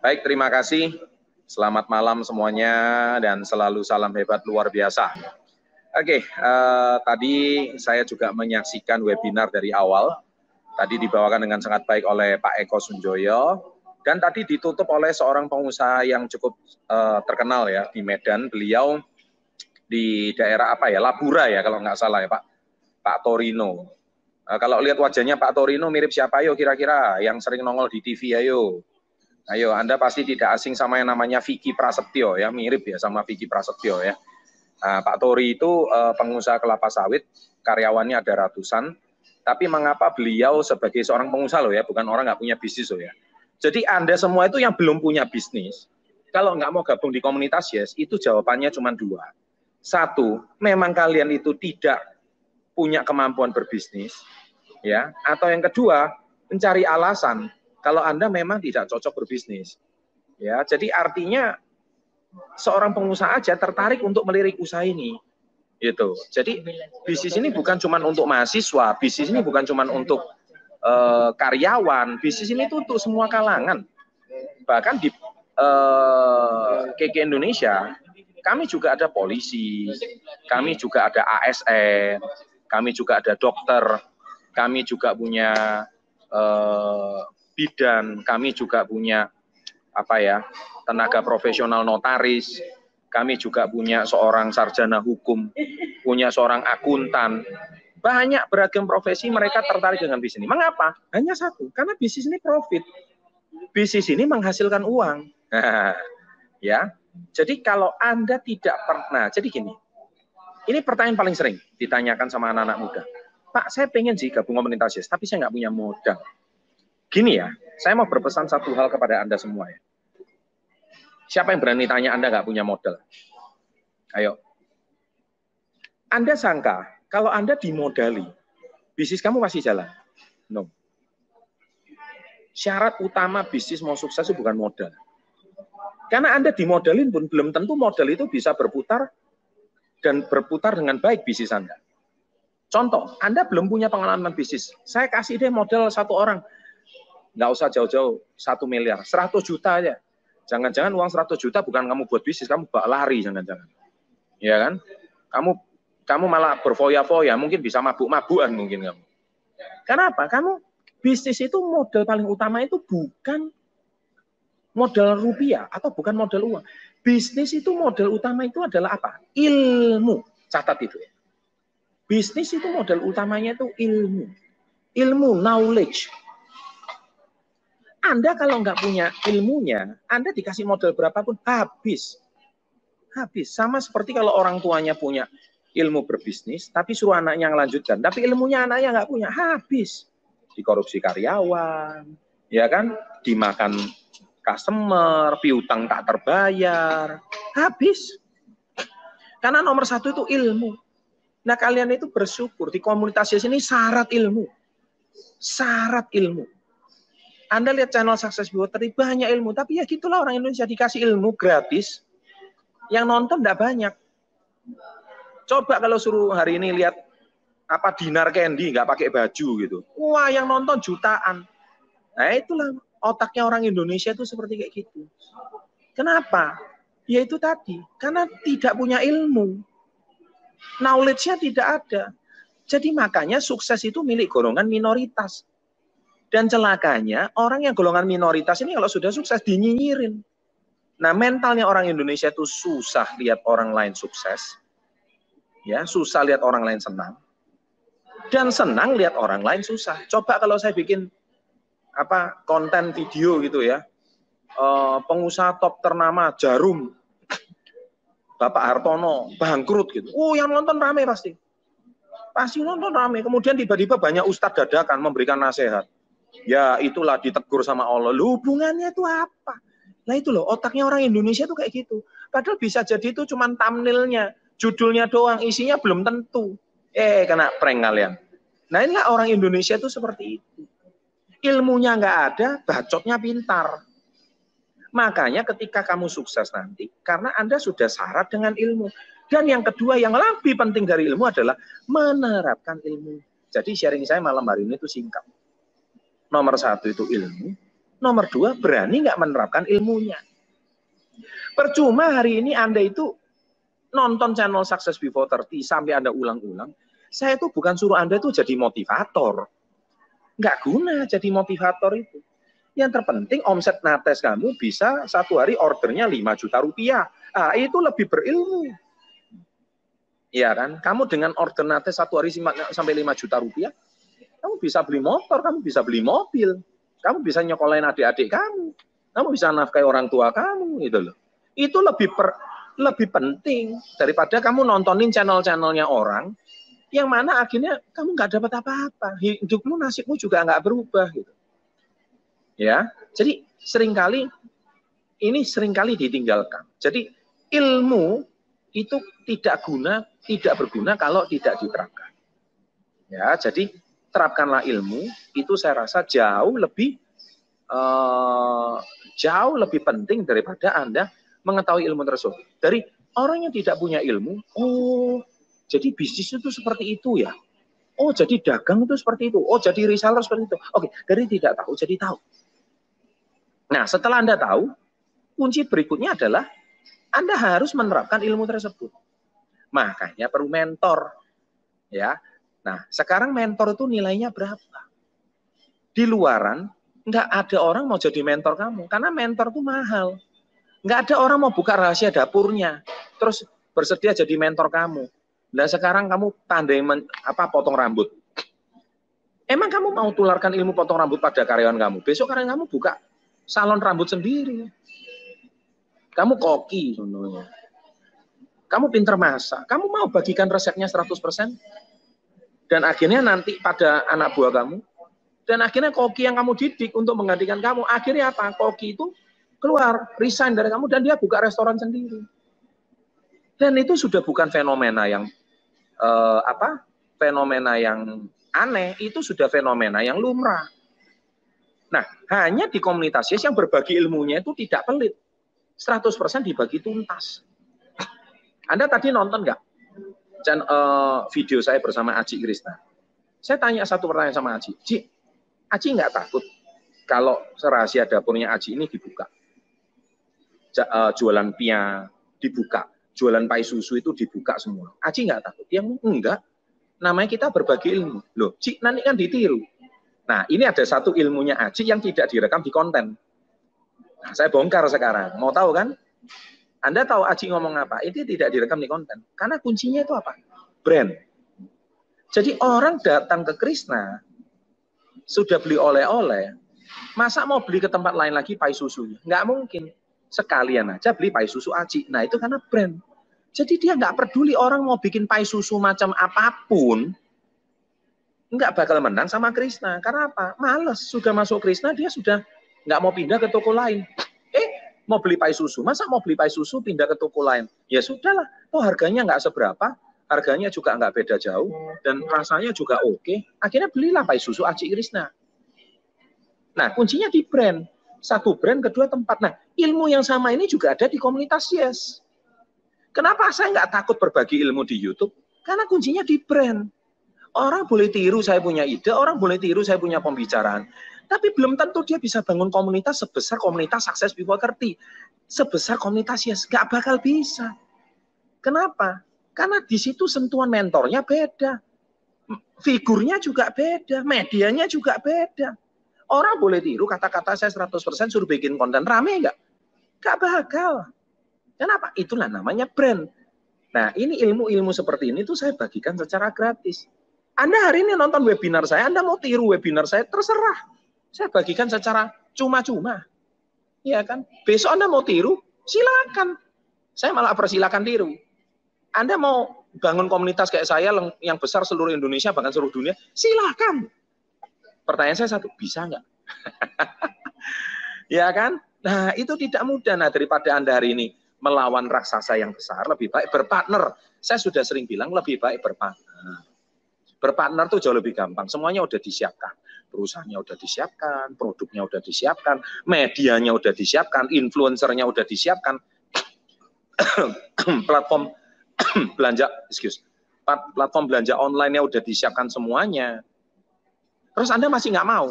Baik, terima kasih. Selamat malam semuanya dan selalu salam hebat luar biasa. Oke, tadi saya juga menyaksikan webinar dari awal. Tadi dibawakan dengan sangat baik oleh Pak Eko Sunjoyo. Dan tadi ditutup oleh seorang pengusaha yang cukup terkenal ya di Medan. Beliau di daerah apa ya, Labura ya kalau nggak salah ya Pak Torino. Kalau lihat wajahnya Pak Torino mirip siapa ayo kira-kira yang sering nongol di TV ayo. Ayo, Anda pasti tidak asing sama yang namanya Vicky Prasetyo ya, mirip ya sama Vicky Prasetyo ya. Nah, Pak Tori itu pengusaha kelapa sawit, karyawannya ada ratusan. Tapi mengapa beliau sebagai seorang pengusaha loh ya, bukan orang nggak punya bisnis loh ya. Jadi Anda semua itu yang belum punya bisnis, kalau nggak mau gabung di komunitas Yes, itu jawabannya cuma dua. Satu, memang kalian itu tidak punya kemampuan berbisnis, ya. Atau yang kedua, mencari alasan kalau Anda memang tidak cocok berbisnis. Ya, jadi artinya seorang pengusaha aja tertarik untuk melirik usaha ini. Gitu. Jadi bisnis ini bukan cuma untuk mahasiswa, bisnis ini bukan cuma untuk karyawan, bisnis ini itu untuk semua kalangan. Bahkan di KK Indonesia, kami juga ada polisi, kami juga ada ASN, kami juga ada dokter, kami juga punya bidan, kami juga punya apa ya, tenaga profesional notaris, kami juga punya seorang sarjana hukum, punya seorang akuntan, banyak beragam profesi mereka tertarik dengan bisnis ini. Mengapa? Hanya satu, karena bisnis ini profit, bisnis ini menghasilkan uang. Ya, jadi kalau Anda tidak pernah, jadi gini, ini pertanyaan paling sering ditanyakan sama anak-anak muda. Pak, saya pengen sih gabung komunitas Yes, tapi saya nggak punya modal. Gini ya, saya mau berpesan satu hal kepada Anda semua ya. Siapa yang berani tanya Anda nggak punya modal? Ayo. Anda sangka kalau Anda dimodali, bisnis kamu masih jalan? No. Syarat utama bisnis mau sukses itu bukan modal. Karena Anda dimodalin pun belum tentu modal itu bisa berputar dan berputar dengan baik bisnis Anda. Contoh, Anda belum punya pengalaman bisnis. Saya kasih deh modal satu orang. Nggak usah jauh-jauh 1 miliar, 100 juta aja. Jangan-jangan uang 100 juta bukan kamu buat bisnis, kamu bak lari jangan-jangan. Ya kan? Kamu malah berfoya-foya, mungkin bisa mabuk-mabukan mungkin kamu. Kenapa? Kamu bisnis itu modal paling utama itu bukan modal rupiah atau bukan modal uang. Bisnis itu modal utama itu adalah apa? Ilmu. Catat itu ya. Bisnis itu modal utamanya itu ilmu. Ilmu, knowledge. Anda kalau nggak punya ilmunya, Anda dikasih modal berapapun habis. Habis. Sama seperti kalau orang tuanya punya ilmu berbisnis, tapi suruh anaknya melanjutkan. Tapi ilmunya anaknya nggak punya, habis. Dikorupsi karyawan, ya kan? Dimakan customer, piutang tak terbayar, habis. Karena nomor satu itu ilmu. Nah kalian itu bersyukur, di komunitas ini syarat ilmu. Syarat ilmu. Anda lihat channel Success Biotery banyak ilmu, tapi ya gitulah orang Indonesia dikasih ilmu gratis, yang nonton tidak banyak. Coba kalau suruh hari ini lihat apa Dinar Candy nggak pakai baju gitu, wah yang nonton jutaan. Nah itulah otaknya orang Indonesia itu seperti kayak gitu. Kenapa? Ya itu tadi, karena tidak punya ilmu, knowledge-nya tidak ada. Jadi makanya sukses itu milik golongan minoritas. Dan celakanya, orang yang golongan minoritas ini kalau sudah sukses dinyinyirin. Nah, mentalnya orang Indonesia itu susah lihat orang lain sukses. Ya, susah lihat orang lain senang. Dan senang lihat orang lain susah. Coba kalau saya bikin konten video gitu ya. Pengusaha top ternama Jarum. Bapak Hartono bangkrut gitu. Oh, yang nonton rame pasti. Pasti nonton rame. Kemudian tiba-tiba banyak ustadz dadakan memberikan nasihat. Ya itulah ditegur sama Allah. Lu hubungannya itu apa? Nah itu loh otaknya orang Indonesia tuh kayak gitu. Padahal bisa jadi itu cuma thumbnailnya, judulnya doang, isinya belum tentu. Kena prank kalian. Nah inilah orang Indonesia tuh seperti itu. Ilmunya nggak ada, bacotnya pintar. Makanya ketika kamu sukses nanti, karena Anda sudah syarat dengan ilmu. Dan yang kedua yang lebih penting dari ilmu adalah menerapkan ilmu. Jadi sharing saya malam hari ini itu singkat. Nomor satu itu ilmu, Nomor 2, berani nggak menerapkan ilmunya. Percuma hari ini Anda itu nonton channel Success Before 30 sampai Anda ulang-ulang. Saya itu bukan suruh Anda itu jadi motivator. Nggak guna jadi motivator itu. Yang terpenting omset Nates kamu bisa satu hari ordernya 5 juta rupiah. Ah, itu lebih berilmu. Iya kan? Kamu dengan order Nates satu hari sampai 5 juta rupiah, kamu bisa beli motor, kamu bisa beli mobil, kamu bisa nyekolahin adik-adik kamu bisa nafkahi orang tua kamu, gitu loh. Itu lebih penting daripada kamu nontonin channel-channelnya orang yang mana akhirnya kamu nggak dapat apa-apa, hidupmu, nasibmu juga nggak berubah, gitu. Ya, jadi seringkali ditinggalkan. Jadi ilmu itu tidak berguna kalau tidak diterapkan. Ya, jadi terapkanlah ilmu, itu saya rasa jauh lebih penting daripada Anda mengetahui ilmu tersebut. Dari orang yang tidak punya ilmu, oh, jadi bisnis itu seperti itu ya. Oh, jadi dagang itu seperti itu. Oh, jadi reseller seperti itu. Oke, dari tidak tahu jadi tahu. Nah, setelah Anda tahu, kunci berikutnya adalah Anda harus menerapkan ilmu tersebut. Makanya perlu mentor. Ya. Nah, sekarang mentor itu nilainya berapa? Di luaran, nggak ada orang mau jadi mentor kamu. Karena mentor itu mahal. Nggak ada orang mau buka rahasia dapurnya. Terus bersedia jadi mentor kamu. Nah, sekarang kamu pandai potong rambut. Emang kamu mau tularkan ilmu potong rambut pada karyawan kamu? Besok karyawan kamu buka salon rambut sendiri. Kamu koki, contohnya. Kamu pinter masak. Kamu mau bagikan resepnya 100%? Dan akhirnya nanti pada anak buah kamu. Dan akhirnya koki yang kamu didik untuk menggantikan kamu. Akhirnya apa? Koki itu keluar, resign dari kamu, dan dia buka restoran sendiri. Dan itu sudah bukan fenomena yang fenomena yang aneh. Itu sudah fenomena yang lumrah. Nah, hanya di komunitas yes yang berbagi ilmunya itu tidak pelit. 100% dibagi tuntas. Anda tadi nonton nggak video saya bersama Aji Krisna? Saya tanya satu pertanyaan sama Aji. Aji nggak takut kalau rahasia dapurnya Aji ini dibuka? Jualan pia dibuka, jualan pai susu itu dibuka semua. Aji nggak takut? Dia enggak. Namanya kita berbagi ilmu. Loh, Ci, nanti kan ditiru. Nah, ini ada satu ilmunya Aji yang tidak direkam di konten. Nah, saya bongkar sekarang. Mau tahu kan? Anda tahu Aji ngomong apa? Itu tidak direkam di konten. Karena kuncinya itu apa? Brand. Jadi orang datang ke Krisna, sudah beli oleh-oleh, masa mau beli ke tempat lain lagi pai susunya? Nggak mungkin. Sekalian aja beli pai susu Aji. Nah, itu karena brand. Jadi dia nggak peduli orang mau bikin pai susu macam apapun, nggak bakal menang sama Krisna. Karena apa? Males. Sudah masuk Krisna, dia sudah nggak mau pindah ke toko lain. Mau beli pai susu. Masa mau beli pai susu pindah ke toko lain? Ya sudahlah. Oh, harganya nggak seberapa. Harganya juga nggak beda jauh. Dan rasanya juga oke. Akhirnya belilah pai susu Aji Krisna. Nah, kuncinya di brand. Satu brand, kedua tempat. Nah, ilmu yang sama ini juga ada di komunitas Yes. Kenapa saya nggak takut berbagi ilmu di YouTube? Karena kuncinya di brand. Orang boleh tiru saya punya ide, orang boleh tiru saya punya pembicaraan. Tapi belum tentu dia bisa bangun komunitas sebesar komunitas Success Before 30. Sebesar komunitas Yes, nggak bakal bisa. Kenapa? Karena di situ sentuhan mentornya beda. Figurnya juga beda, medianya juga beda. Orang boleh tiru kata-kata saya 100% suruh bikin konten, rame nggak? Nggak bakal. Kenapa? Itulah namanya brand. Nah, ini ilmu-ilmu seperti ini tuh saya bagikan secara gratis. Anda hari ini nonton webinar saya, Anda mau tiru webinar saya, terserah. Saya bagikan secara cuma-cuma. Ya kan? Besok Anda mau tiru, silakan. Saya malah persilakan tiru. Anda mau bangun komunitas kayak saya yang besar seluruh Indonesia, bahkan seluruh dunia, silakan. Pertanyaan saya satu, bisa nggak? Ya kan? Nah, itu tidak mudah. Nah, daripada Anda hari ini melawan raksasa yang besar, lebih baik berpartner. Saya sudah sering bilang, lebih baik berpartner. Berpartner tuh jauh lebih gampang. Semuanya udah disiapkan. Perusahaannya udah disiapkan, produknya udah disiapkan, medianya udah disiapkan, influencernya udah disiapkan, platform belanja online-nya udah disiapkan semuanya. Terus Anda masih nggak mau?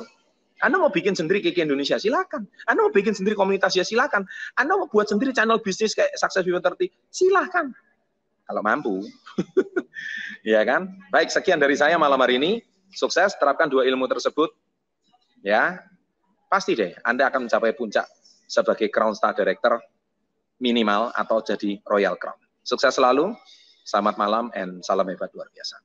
Anda mau bikin sendiri Kiki Indonesia, silakan. Anda mau bikin sendiri komunitas, ya silakan. Anda mau buat sendiri channel bisnis kayak Success Before 30, silakan. Kalau mampu. Ya kan? Baik, sekian dari saya malam hari ini. Sukses, terapkan 2 ilmu tersebut. Ya, pasti deh Anda akan mencapai puncak sebagai Crown Star Director minimal atau jadi Royal Crown. Sukses selalu, selamat malam, and salam hebat luar biasa.